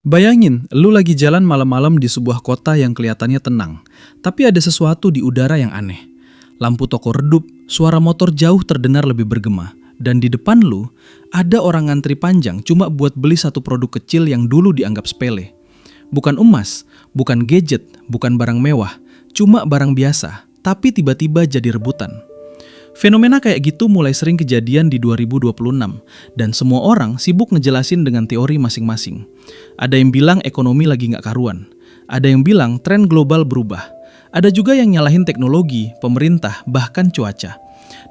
Bayangin, lu lagi jalan malam-malam di sebuah kota yang kelihatannya tenang, tapi ada sesuatu di udara yang aneh. Lampu toko redup, suara motor jauh terdengar lebih bergema, dan di depan lu ada orang ngantri panjang cuma buat beli satu produk kecil yang dulu dianggap sepele. Bukan emas, bukan gadget, bukan barang mewah, cuma barang biasa, tapi tiba-tiba jadi rebutan. Fenomena kayak gitu mulai sering kejadian di 2026 dan semua orang sibuk ngejelasin dengan teori masing-masing. Ada yang bilang ekonomi lagi nggak karuan, ada yang bilang tren global berubah, ada juga yang nyalahin teknologi, pemerintah, bahkan cuaca.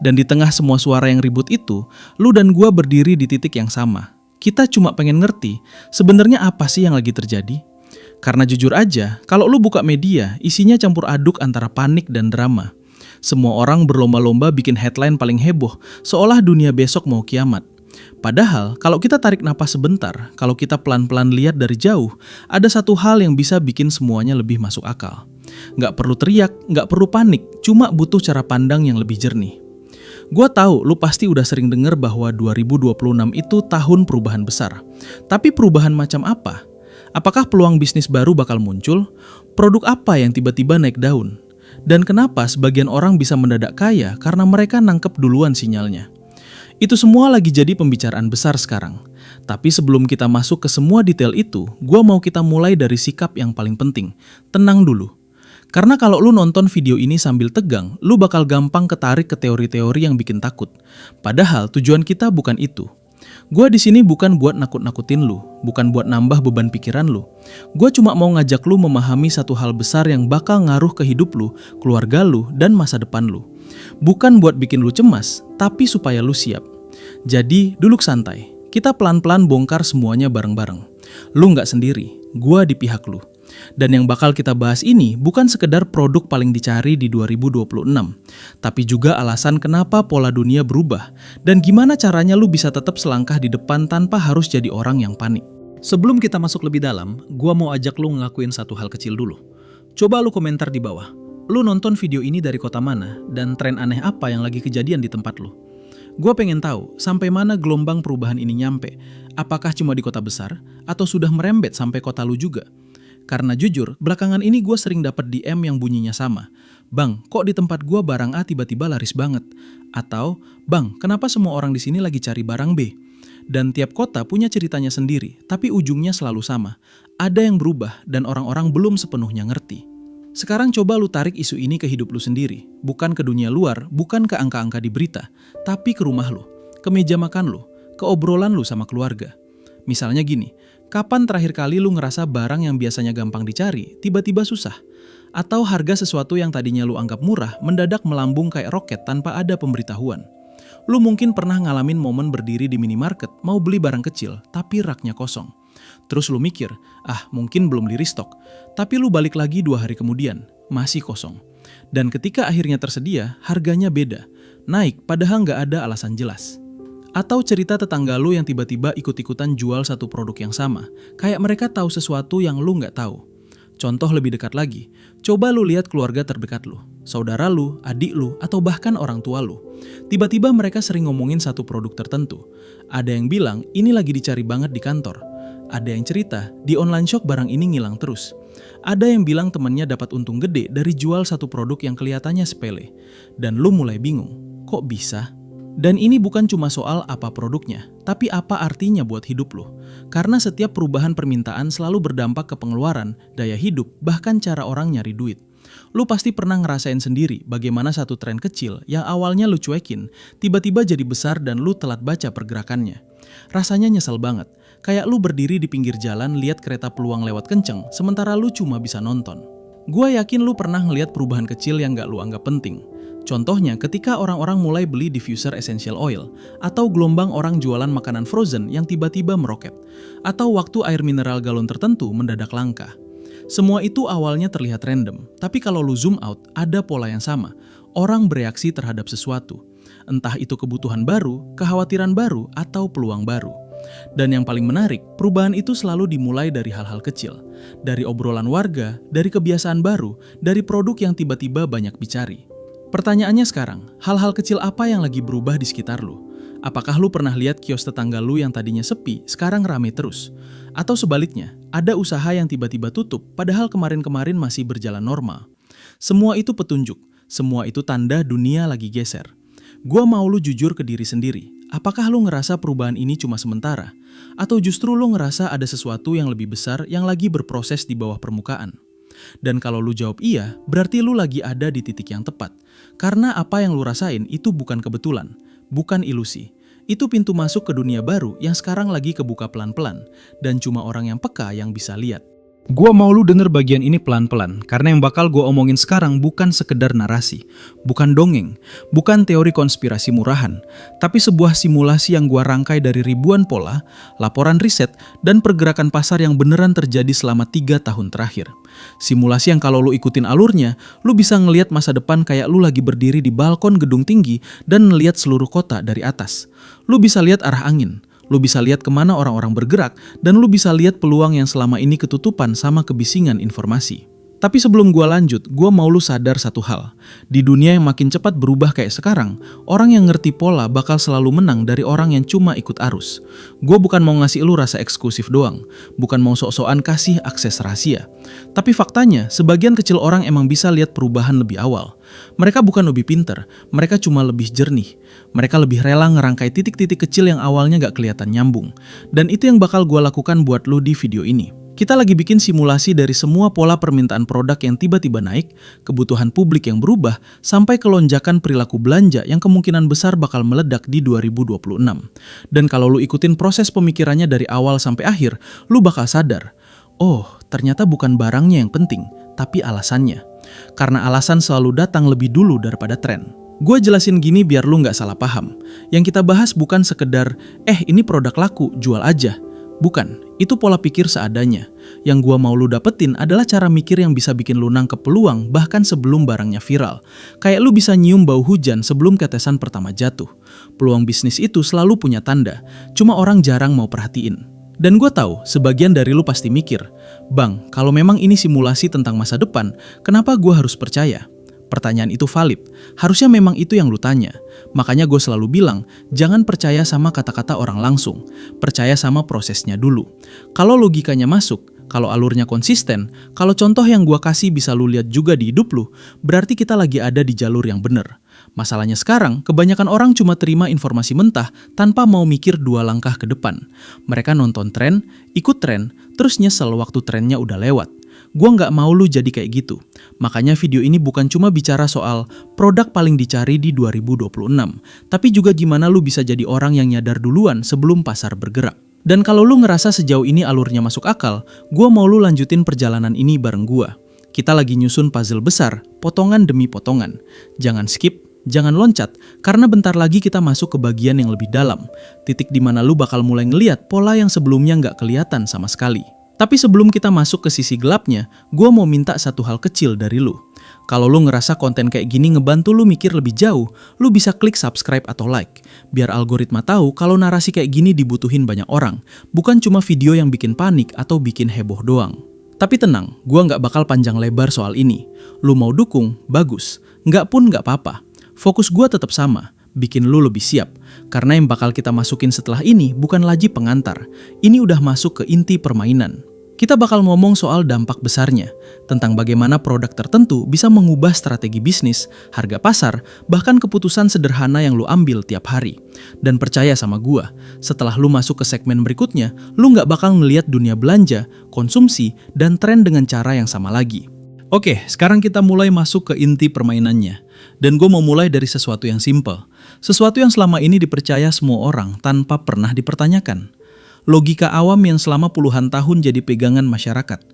Dan di tengah semua suara yang ribut itu, lu dan gua berdiri di titik yang sama. Kita cuma pengen ngerti sebenarnya apa sih yang lagi terjadi. Karena jujur aja, kalau lu buka media, isinya campur aduk antara panik dan drama. Semua orang berlomba-lomba bikin headline paling heboh, seolah dunia besok mau kiamat. Padahal, kalau kita tarik napas sebentar, kalau kita pelan-pelan lihat dari jauh, ada satu hal yang bisa bikin semuanya lebih masuk akal. Nggak perlu teriak, nggak perlu panik, cuma butuh cara pandang yang lebih jernih. Gua tahu lu pasti udah sering denger bahwa 2026 itu tahun perubahan besar. Tapi perubahan macam apa? Apakah peluang bisnis baru bakal muncul? Produk apa yang tiba-tiba naik daun? Dan kenapa sebagian orang bisa mendadak kaya karena mereka nangkep duluan sinyalnya? Itu semua lagi jadi pembicaraan besar sekarang. Tapi sebelum kita masuk ke semua detail itu, gua mau kita mulai dari sikap yang paling penting. Tenang dulu. Karena kalau lu nonton video ini sambil tegang, lu bakal gampang ketarik ke teori-teori yang bikin takut. Padahal tujuan kita bukan itu. Gua di sini bukan buat nakut-nakutin lu, bukan buat nambah beban pikiran lu. Gua cuma mau ngajak lu memahami satu hal besar yang bakal ngaruh ke hidup lu, keluarga lu, dan masa depan lu. Bukan buat bikin lu cemas, tapi supaya lu siap. Jadi, duduk santai. Kita pelan-pelan bongkar semuanya bareng-bareng. Lu nggak sendiri, gua di pihak lu. Dan yang bakal kita bahas ini bukan sekedar produk paling dicari di 2026, tapi juga alasan kenapa pola dunia berubah dan gimana caranya lu bisa tetap selangkah di depan tanpa harus jadi orang yang panik. Sebelum kita masuk lebih dalam, gua mau ajak lu ngelakuin satu hal kecil dulu. Coba lu komentar di bawah. Lu nonton video ini dari kota mana dan tren aneh apa yang lagi kejadian di tempat lu? Gua pengen tahu sampai mana gelombang perubahan ini nyampe. Apakah cuma di kota besar atau sudah merembet sampai kota lu juga? Karena jujur, belakangan ini gue sering dapat DM yang bunyinya sama. Bang, kok di tempat gue barang A tiba-tiba laris banget? Atau, Bang, kenapa semua orang di sini lagi cari barang B? Dan tiap kota punya ceritanya sendiri, tapi ujungnya selalu sama. Ada yang berubah dan orang-orang belum sepenuhnya ngerti. Sekarang coba lu tarik isu ini ke hidup lu sendiri. Bukan ke dunia luar, bukan ke angka-angka di berita, tapi ke rumah lu, ke meja makan lu, ke obrolan lu sama keluarga. Misalnya gini, kapan terakhir kali lu ngerasa barang yang biasanya gampang dicari, tiba-tiba susah? Atau harga sesuatu yang tadinya lu anggap murah, mendadak melambung kayak roket tanpa ada pemberitahuan? Lu mungkin pernah ngalamin momen berdiri di minimarket, mau beli barang kecil, tapi raknya kosong. Terus lu mikir, mungkin belum di restock. Tapi lu balik lagi 2 hari kemudian, masih kosong. Dan ketika akhirnya tersedia, harganya beda. Naik padahal nggak ada alasan jelas. Atau cerita tetangga lu yang tiba-tiba ikut-ikutan jual satu produk yang sama. Kayak mereka tahu sesuatu yang lu nggak tahu. Contoh lebih dekat lagi, coba lu lihat keluarga terdekat lu. Saudara lu, adik lu, atau bahkan orang tua lu. Tiba-tiba mereka sering ngomongin satu produk tertentu. Ada yang bilang, ini lagi dicari banget di kantor. Ada yang cerita, di online shop barang ini ngilang terus. Ada yang bilang temennya dapat untung gede dari jual satu produk yang kelihatannya sepele. Dan lu mulai bingung, kok bisa? Dan ini bukan cuma soal apa produknya, tapi apa artinya buat hidup lo. Karena setiap perubahan permintaan selalu berdampak ke pengeluaran, daya hidup, bahkan cara orang nyari duit. Lu pasti pernah ngerasain sendiri bagaimana satu tren kecil yang awalnya lu cuekin, tiba-tiba jadi besar dan lu telat baca pergerakannya. Rasanya nyesel banget, kayak lu berdiri di pinggir jalan lihat kereta peluang lewat kenceng, sementara lu cuma bisa nonton. Gua yakin lu pernah ngeliat perubahan kecil yang gak lu anggap penting. Contohnya ketika orang-orang mulai beli diffuser essential oil, atau gelombang orang jualan makanan frozen yang tiba-tiba meroket, atau waktu air mineral galon tertentu mendadak langka. Semua itu awalnya terlihat random, tapi kalau lu zoom out, ada pola yang sama. Orang bereaksi terhadap sesuatu. Entah itu kebutuhan baru, kekhawatiran baru, atau peluang baru. Dan yang paling menarik, perubahan itu selalu dimulai dari hal-hal kecil. Dari obrolan warga, dari kebiasaan baru, dari produk yang tiba-tiba banyak dicari. Pertanyaannya sekarang, hal-hal kecil apa yang lagi berubah di sekitar lu? Apakah lu pernah lihat kios tetangga lu yang tadinya sepi, sekarang rame terus? Atau sebaliknya, ada usaha yang tiba-tiba tutup, padahal kemarin-kemarin masih berjalan normal. Semua itu petunjuk, semua itu tanda dunia lagi geser. Gua mau lu jujur ke diri sendiri. Apakah lu ngerasa perubahan ini cuma sementara? Atau justru lu ngerasa ada sesuatu yang lebih besar yang lagi berproses di bawah permukaan? Dan kalau lu jawab iya, berarti lu lagi ada di titik yang tepat. Karena apa yang lu rasain itu bukan kebetulan, bukan ilusi. Itu pintu masuk ke dunia baru yang sekarang lagi kebuka pelan-pelan, dan cuma orang yang peka yang bisa lihat. Gua mau lu denger bagian ini pelan-pelan, karena yang bakal gua omongin sekarang bukan sekedar narasi, bukan dongeng, bukan teori konspirasi murahan, tapi sebuah simulasi yang gua rangkai dari ribuan pola, laporan riset, dan pergerakan pasar yang beneran terjadi selama 3 tahun terakhir. Simulasi yang kalau lu ikutin alurnya, lu bisa ngelihat masa depan kayak lu lagi berdiri di balkon gedung tinggi dan ngelihat seluruh kota dari atas. Lu bisa lihat arah angin. Lu bisa lihat kemana orang-orang bergerak, dan lu bisa lihat peluang yang selama ini ketutupan sama kebisingan informasi. Tapi sebelum gua lanjut, gua mau lu sadar satu hal. Di dunia yang makin cepat berubah kayak sekarang, orang yang ngerti pola bakal selalu menang dari orang yang cuma ikut arus. Gua bukan mau ngasih lu rasa eksklusif doang, bukan mau sok-sokan kasih akses rahasia. Tapi faktanya, sebagian kecil orang emang bisa lihat perubahan lebih awal. Mereka bukan lebih pinter, mereka cuma lebih jernih. Mereka lebih rela ngerangkai titik-titik kecil yang awalnya gak kelihatan nyambung. Dan itu yang bakal gua lakukan buat lu di video ini. Kita lagi bikin simulasi dari semua pola permintaan produk yang tiba-tiba naik, kebutuhan publik yang berubah, sampai ke lonjakan perilaku belanja yang kemungkinan besar bakal meledak di 2026. Dan kalau lu ikutin proses pemikirannya dari awal sampai akhir, lu bakal sadar, oh ternyata bukan barangnya yang penting, tapi alasannya. Karena alasan selalu datang lebih dulu daripada tren. Gue jelasin gini biar lu gak salah paham. Yang kita bahas bukan sekedar, ini produk laku, jual aja. Bukan, itu pola pikir seadanya. Yang gua mau lu dapetin adalah cara mikir yang bisa bikin lu nangkep peluang bahkan sebelum barangnya viral. Kayak lu bisa nyium bau hujan sebelum tetesan pertama jatuh. Peluang bisnis itu selalu punya tanda, cuma orang jarang mau perhatiin. Dan gue tahu, sebagian dari lu pasti mikir, Bang, kalau memang ini simulasi tentang masa depan, kenapa gue harus percaya? Pertanyaan itu valid, harusnya memang itu yang lu tanya. Makanya gue selalu bilang, jangan percaya sama kata-kata orang langsung, percaya sama prosesnya dulu. Kalau logikanya masuk, kalau alurnya konsisten, kalau contoh yang gue kasih bisa lu lihat juga di hidup lu, berarti kita lagi ada di jalur yang bener. Masalahnya sekarang, kebanyakan orang cuma terima informasi mentah tanpa mau mikir 2 langkah ke depan. Mereka nonton tren, ikut tren, terus nyesel waktu trennya udah lewat. Gua nggak mau lu jadi kayak gitu. Makanya video ini bukan cuma bicara soal produk paling dicari di 2026, tapi juga gimana lu bisa jadi orang yang nyadar duluan sebelum pasar bergerak. Dan kalau lu ngerasa sejauh ini alurnya masuk akal, gua mau lu lanjutin perjalanan ini bareng gua. Kita lagi nyusun puzzle besar, potongan demi potongan. Jangan skip, jangan loncat, karena bentar lagi kita masuk ke bagian yang lebih dalam. Titik di mana lu bakal mulai ngeliat pola yang sebelumnya nggak kelihatan sama sekali. Tapi sebelum kita masuk ke sisi gelapnya, gue mau minta satu hal kecil dari lu. Kalau lu ngerasa konten kayak gini ngebantu lu mikir lebih jauh, lu bisa klik subscribe atau like. Biar algoritma tahu kalau narasi kayak gini dibutuhin banyak orang, bukan cuma video yang bikin panik atau bikin heboh doang. Tapi tenang, gue nggak bakal panjang lebar soal ini. Lu mau dukung, bagus. Nggak pun nggak apa-apa. Fokus gue tetap sama, bikin lu lebih siap. Karena yang bakal kita masukin setelah ini bukan lagi pengantar. Ini udah masuk ke inti permainan. Kita bakal ngomong soal dampak besarnya, tentang bagaimana produk tertentu bisa mengubah strategi bisnis, harga pasar, bahkan keputusan sederhana yang lu ambil tiap hari. Dan percaya sama gua, setelah lu masuk ke segmen berikutnya, lu nggak bakal ngeliat dunia belanja, konsumsi, dan tren dengan cara yang sama lagi. Oke, sekarang kita mulai masuk ke inti permainannya. Dan gue mau mulai dari sesuatu yang simple. Sesuatu yang selama ini dipercaya semua orang tanpa pernah dipertanyakan. Logika awam yang selama puluhan tahun jadi pegangan masyarakat.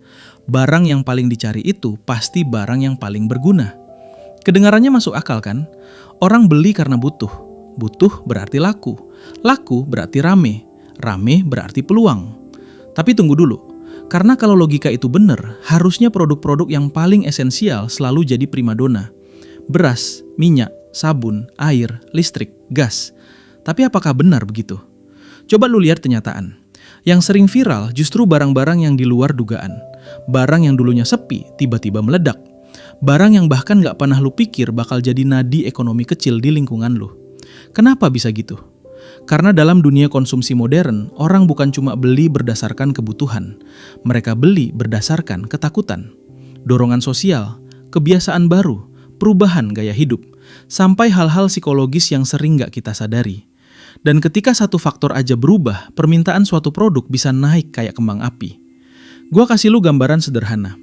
Barang yang paling dicari itu pasti barang yang paling berguna. Kedengarannya masuk akal kan? Orang beli karena butuh. Butuh berarti laku. Laku berarti rame. Rame berarti peluang. Tapi tunggu dulu. Karena kalau logika itu benar, harusnya produk-produk yang paling esensial selalu jadi primadona. Beras, minyak, sabun, air, listrik, gas. Tapi apakah benar begitu? Coba lu lihat kenyataan. Yang sering viral justru barang-barang yang di luar dugaan. Barang yang dulunya sepi, tiba-tiba meledak. Barang yang bahkan gak pernah lu pikir bakal jadi nadi ekonomi kecil di lingkungan lu. Kenapa bisa gitu? Karena dalam dunia konsumsi modern, orang bukan cuma beli berdasarkan kebutuhan. Mereka beli berdasarkan ketakutan, dorongan sosial, kebiasaan baru, perubahan gaya hidup, sampai hal-hal psikologis yang sering gak kita sadari. Dan ketika satu faktor aja berubah, permintaan suatu produk bisa naik kayak kembang api. Gua kasih lu gambaran sederhana.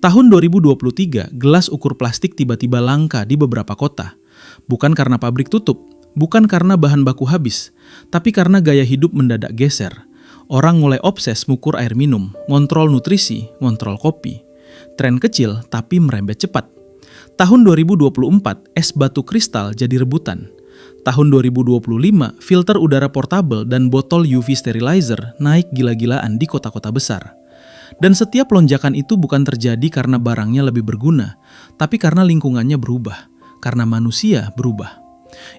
Tahun 2023, gelas ukur plastik tiba-tiba langka di beberapa kota. Bukan karena pabrik tutup, bukan karena bahan baku habis, tapi karena gaya hidup mendadak geser. Orang mulai obses mengukur air minum, ngontrol nutrisi, ngontrol kopi. Tren kecil tapi merembet cepat. Tahun 2024, es batu kristal jadi rebutan. Tahun 2025, filter udara portable dan botol UV sterilizer naik gila-gilaan di kota-kota besar. Dan setiap lonjakan itu bukan terjadi karena barangnya lebih berguna, tapi karena lingkungannya berubah, karena manusia berubah.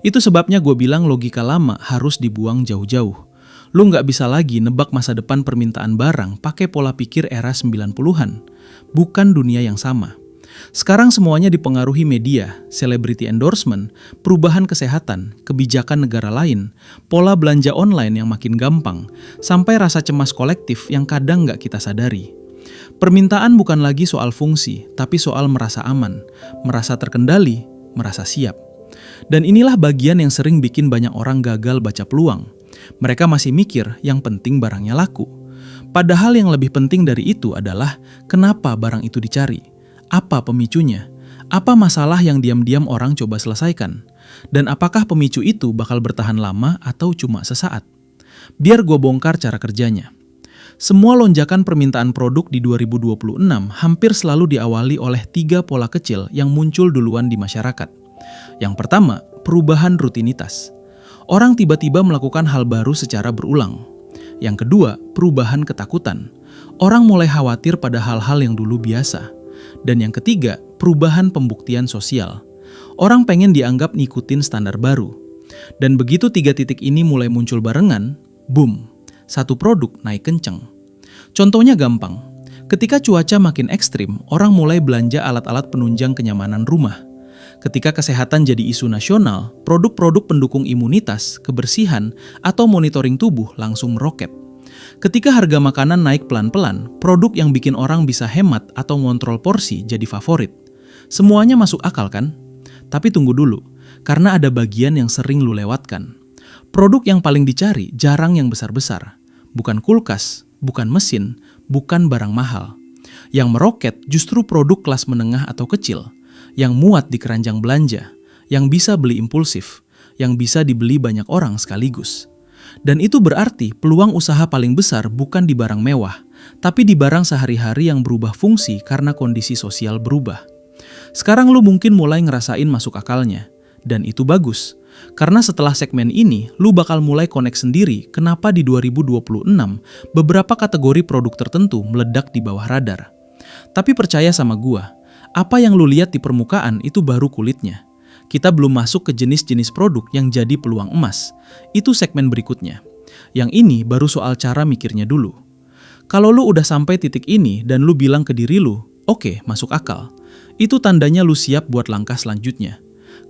Itu sebabnya gue bilang logika lama harus dibuang jauh-jauh. Lu nggak bisa lagi nebak masa depan permintaan barang pakai pola pikir era 90-an. Bukan dunia yang sama. Sekarang semuanya dipengaruhi media, celebrity endorsement, perubahan kesehatan, kebijakan negara lain, pola belanja online yang makin gampang, sampai rasa cemas kolektif yang kadang nggak kita sadari. Permintaan bukan lagi soal fungsi, tapi soal merasa aman, merasa terkendali, merasa siap. Dan inilah bagian yang sering bikin banyak orang gagal baca peluang. Mereka masih mikir yang penting barangnya laku. Padahal yang lebih penting dari itu adalah kenapa barang itu dicari. Apa pemicunya? Apa masalah yang diam-diam orang coba selesaikan? Dan apakah pemicu itu bakal bertahan lama atau cuma sesaat? Biar gue bongkar cara kerjanya. Semua lonjakan permintaan produk di 2026 hampir selalu diawali oleh 3 pola kecil yang muncul duluan di masyarakat. Yang pertama, perubahan rutinitas. Orang tiba-tiba melakukan hal baru secara berulang. Yang kedua, perubahan ketakutan. Orang mulai khawatir pada hal-hal yang dulu biasa. Dan yang ketiga, perubahan pembuktian sosial. Orang pengen dianggap ngikutin standar baru. Dan begitu 3 titik ini mulai muncul barengan, boom, satu produk naik kenceng. Contohnya gampang. Ketika cuaca makin ekstrim, orang mulai belanja alat-alat penunjang kenyamanan rumah. Ketika kesehatan jadi isu nasional, produk-produk pendukung imunitas, kebersihan, atau monitoring tubuh langsung meroket. Ketika harga makanan naik pelan-pelan, produk yang bikin orang bisa hemat atau ngontrol porsi jadi favorit. Semuanya masuk akal kan? Tapi tunggu dulu, karena ada bagian yang sering lu lewatkan. Produk yang paling dicari jarang yang besar-besar. Bukan kulkas, bukan mesin, bukan barang mahal. Yang meroket justru produk kelas menengah atau kecil, yang muat di keranjang belanja, yang bisa beli impulsif, yang bisa dibeli banyak orang sekaligus. Dan itu berarti peluang usaha paling besar bukan di barang mewah, tapi di barang sehari-hari yang berubah fungsi karena kondisi sosial berubah. Sekarang lu mungkin mulai ngerasain masuk akalnya, dan itu bagus. Karena setelah segmen ini, lu bakal mulai connect sendiri kenapa di 2026 beberapa kategori produk tertentu meledak di bawah radar. Tapi percaya sama gua, apa yang lu lihat di permukaan itu baru kulitnya. Kita belum masuk ke jenis-jenis produk yang jadi peluang emas. Itu segmen berikutnya. Yang ini baru soal cara mikirnya dulu. Kalau lu udah sampai titik ini dan lu bilang ke diri lu, oke, masuk akal. Itu tandanya lu siap buat langkah selanjutnya.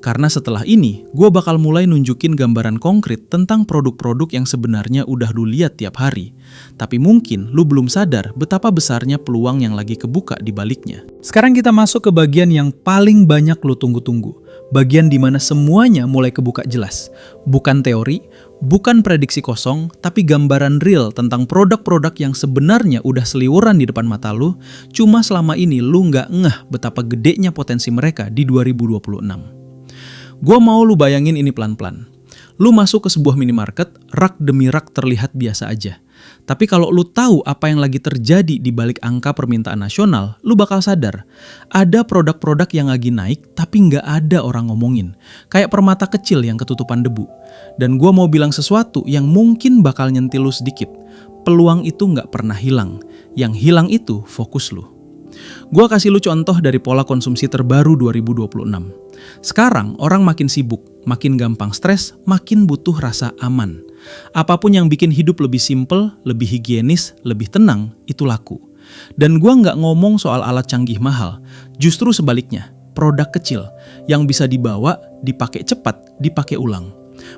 Karena setelah ini, gue bakal mulai nunjukin gambaran konkret tentang produk-produk yang sebenarnya udah lu lihat tiap hari. Tapi mungkin lu belum sadar betapa besarnya peluang yang lagi kebuka di baliknya. Sekarang kita masuk ke bagian yang paling banyak lu tunggu-tunggu. Bagian dimana semuanya mulai kebuka jelas. Bukan teori, bukan prediksi kosong, tapi gambaran real tentang produk-produk yang sebenarnya udah seliweran di depan mata lu, cuma selama ini lu nggak ngeh betapa gedenya potensi mereka di 2026. Gua mau lu bayangin ini pelan-pelan. Lu masuk ke sebuah minimarket, rak demi rak terlihat biasa aja. Tapi kalau lu tahu apa yang lagi terjadi di balik angka permintaan nasional, lu bakal sadar. Ada produk-produk yang lagi naik tapi nggak ada orang ngomongin. Kayak permata kecil yang ketutupan debu. Dan gua mau bilang sesuatu yang mungkin bakal nyentil lu sedikit. Peluang itu nggak pernah hilang. Yang hilang itu fokus lu. Gua kasih lu contoh dari pola konsumsi terbaru 2026. Sekarang orang makin sibuk, makin gampang stres, makin butuh rasa aman. Apapun yang bikin hidup lebih simpel, lebih higienis, lebih tenang, itu laku. Dan gua nggak ngomong soal alat canggih mahal, justru sebaliknya, produk kecil yang bisa dibawa, dipakai cepat, dipakai ulang.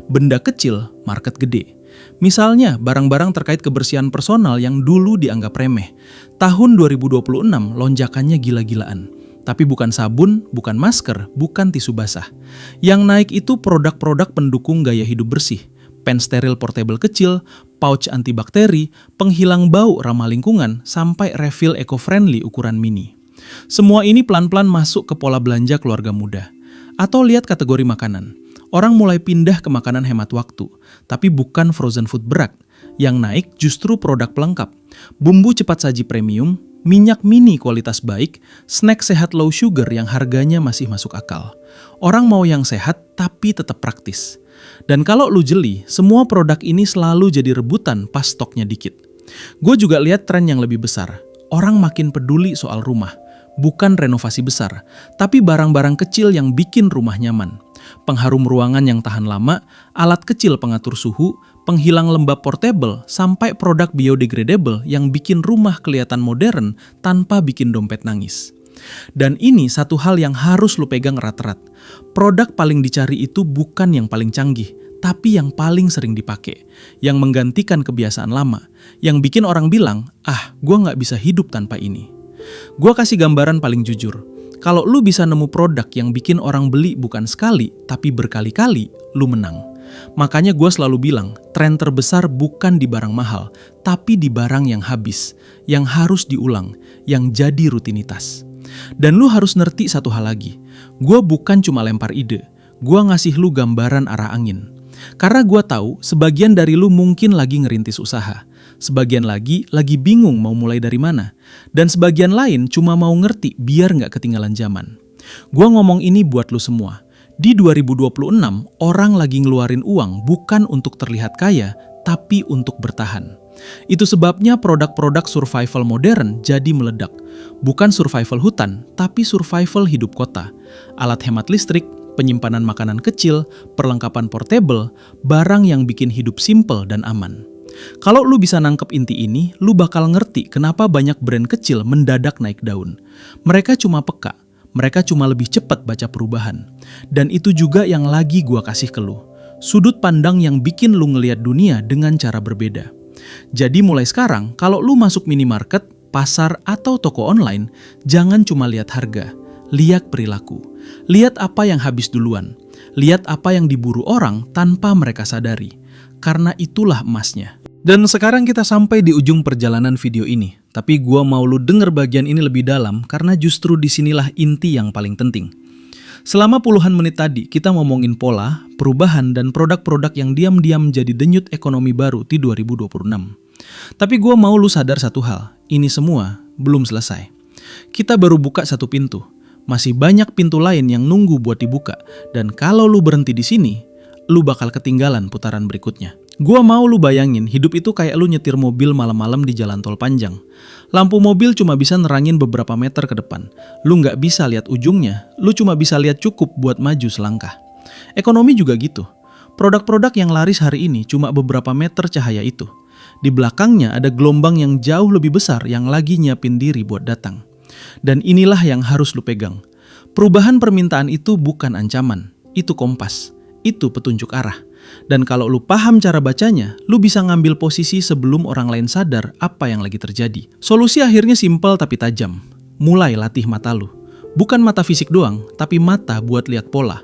Benda kecil, market gede. Misalnya, barang-barang terkait kebersihan personal yang dulu dianggap remeh. Tahun 2026 lonjakannya gila-gilaan. Tapi bukan sabun, bukan masker, bukan tisu basah. Yang naik itu produk-produk pendukung gaya hidup bersih. Pen steril portable kecil, pouch antibakteri, penghilang bau ramah lingkungan, sampai refill eco-friendly ukuran mini. Semua ini pelan-pelan masuk ke pola belanja keluarga muda. Atau lihat kategori makanan. Orang mulai pindah ke makanan hemat waktu, tapi bukan frozen food berat. Yang naik justru produk pelengkap. Bumbu cepat saji premium, minyak mini kualitas baik, snack sehat low sugar yang harganya masih masuk akal. Orang mau yang sehat tapi tetap praktis. Dan kalau lu jeli, semua produk ini selalu jadi rebutan pas stoknya dikit. Gue juga lihat tren yang lebih besar. Orang makin peduli soal rumah. Bukan renovasi besar, tapi barang-barang kecil yang bikin rumah nyaman. Pengharum ruangan yang tahan lama, alat kecil pengatur suhu, penghilang lembab portable, sampai produk biodegradable yang bikin rumah kelihatan modern tanpa bikin dompet nangis. Dan ini satu hal yang harus lu pegang erat-erat. Produk paling dicari itu bukan yang paling canggih, tapi yang paling sering dipakai, yang menggantikan kebiasaan lama, yang bikin orang bilang, gua nggak bisa hidup tanpa ini. Gua kasih gambaran paling jujur. Kalau lu bisa nemu produk yang bikin orang beli bukan sekali, tapi berkali-kali, lu menang. Makanya gue selalu bilang, tren terbesar bukan di barang mahal, tapi di barang yang habis, yang harus diulang, yang jadi rutinitas. Dan lu harus ngerti satu hal lagi, gue bukan cuma lempar ide, gue ngasih lu gambaran arah angin. Karena gue tahu sebagian dari lu mungkin lagi ngerintis usaha, sebagian lagi bingung mau mulai dari mana, dan sebagian lain cuma mau ngerti biar nggak ketinggalan zaman. Gue ngomong ini buat lu semua. Di 2026, orang lagi ngeluarin uang bukan untuk terlihat kaya, tapi untuk bertahan. Itu sebabnya produk-produk survival modern jadi meledak. Bukan survival hutan, tapi survival hidup kota. Alat hemat listrik, penyimpanan makanan kecil, perlengkapan portable, barang yang bikin hidup simple dan aman. Kalau lu bisa nangkep inti ini, lu bakal ngerti kenapa banyak brand kecil mendadak naik daun. Mereka cuma peka. Mereka cuma lebih cepat baca perubahan. Dan itu juga yang lagi gua kasih ke lu. Sudut pandang yang bikin lu ngelihat dunia dengan cara berbeda. Jadi mulai sekarang, kalau lu masuk minimarket, pasar, atau toko online, jangan cuma lihat harga. Lihat perilaku. Lihat apa yang habis duluan. Lihat apa yang diburu orang tanpa mereka sadari. Karena itulah emasnya. Dan sekarang kita sampai di ujung perjalanan video ini. Tapi gua mau lu denger bagian ini lebih dalam karena justru disinilah inti yang paling penting. Selama puluhan menit tadi kita ngomongin pola, perubahan, dan produk-produk yang diam-diam jadi denyut ekonomi baru di 2026. Tapi gua mau lu sadar satu hal, ini semua belum selesai. Kita baru buka satu pintu. Masih banyak pintu lain yang nunggu buat dibuka. Dan kalau lu berhenti di sini, lu bakal ketinggalan putaran berikutnya. Gua mau lu bayangin, hidup itu kayak lu nyetir mobil malam-malam di jalan tol panjang. Lampu mobil cuma bisa nerangin beberapa meter ke depan. Lu nggak bisa lihat ujungnya, lu cuma bisa lihat cukup buat maju selangkah. Ekonomi juga gitu. Produk-produk yang laris hari ini cuma beberapa meter cahaya itu. Di belakangnya ada gelombang yang jauh lebih besar yang lagi nyiapin diri buat datang. Dan inilah yang harus lu pegang. Perubahan permintaan itu bukan ancaman, itu kompas, itu petunjuk arah. Dan kalau lu paham cara bacanya, lu bisa ngambil posisi sebelum orang lain sadar apa yang lagi terjadi. Solusi akhirnya simpel tapi tajam. Mulai latih mata lu. Bukan mata fisik doang, tapi mata buat lihat pola.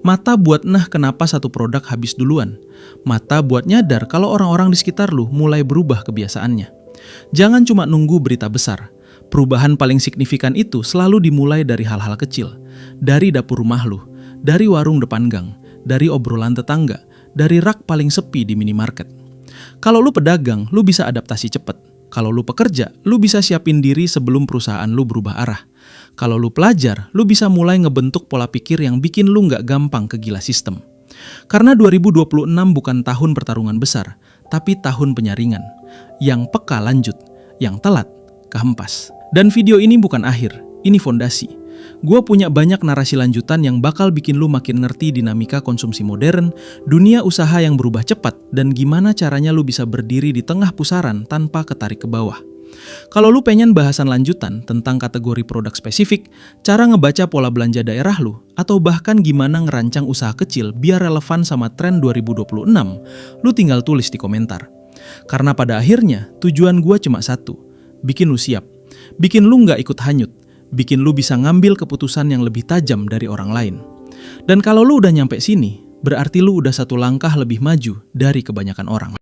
Mata buat kenapa satu produk habis duluan. Mata buat nyadar kalau orang-orang di sekitar lu mulai berubah kebiasaannya. Jangan cuma nunggu berita besar. Perubahan paling signifikan itu selalu dimulai dari hal-hal kecil. Dari dapur rumah lu, dari warung depan gang, dari obrolan tetangga, dari rak paling sepi di minimarket. Kalau lu pedagang, lu bisa adaptasi cepat. Kalau lu pekerja, lu bisa siapin diri sebelum perusahaan lu berubah arah. Kalau lu pelajar, lu bisa mulai ngebentuk pola pikir yang bikin lu nggak gampang kegila sistem. Karena 2026 bukan tahun pertarungan besar, tapi tahun penyaringan. Yang peka lanjut, yang telat kehempas. Dan video ini bukan akhir, ini fondasi. Gue punya banyak narasi lanjutan yang bakal bikin lu makin ngerti dinamika konsumsi modern, dunia usaha yang berubah cepat, dan gimana caranya lu bisa berdiri di tengah pusaran tanpa ketarik ke bawah. Kalau lu pengen bahasan lanjutan tentang kategori produk spesifik, cara ngebaca pola belanja daerah lu, atau bahkan gimana ngerancang usaha kecil biar relevan sama tren 2026, lu tinggal tulis di komentar. Karena pada akhirnya, tujuan gua cuma satu, bikin lu siap, bikin lu nggak ikut hanyut, bikin lu bisa ngambil keputusan yang lebih tajam dari orang lain. Dan kalau lu udah nyampe sini, berarti lu udah satu langkah lebih maju dari kebanyakan orang.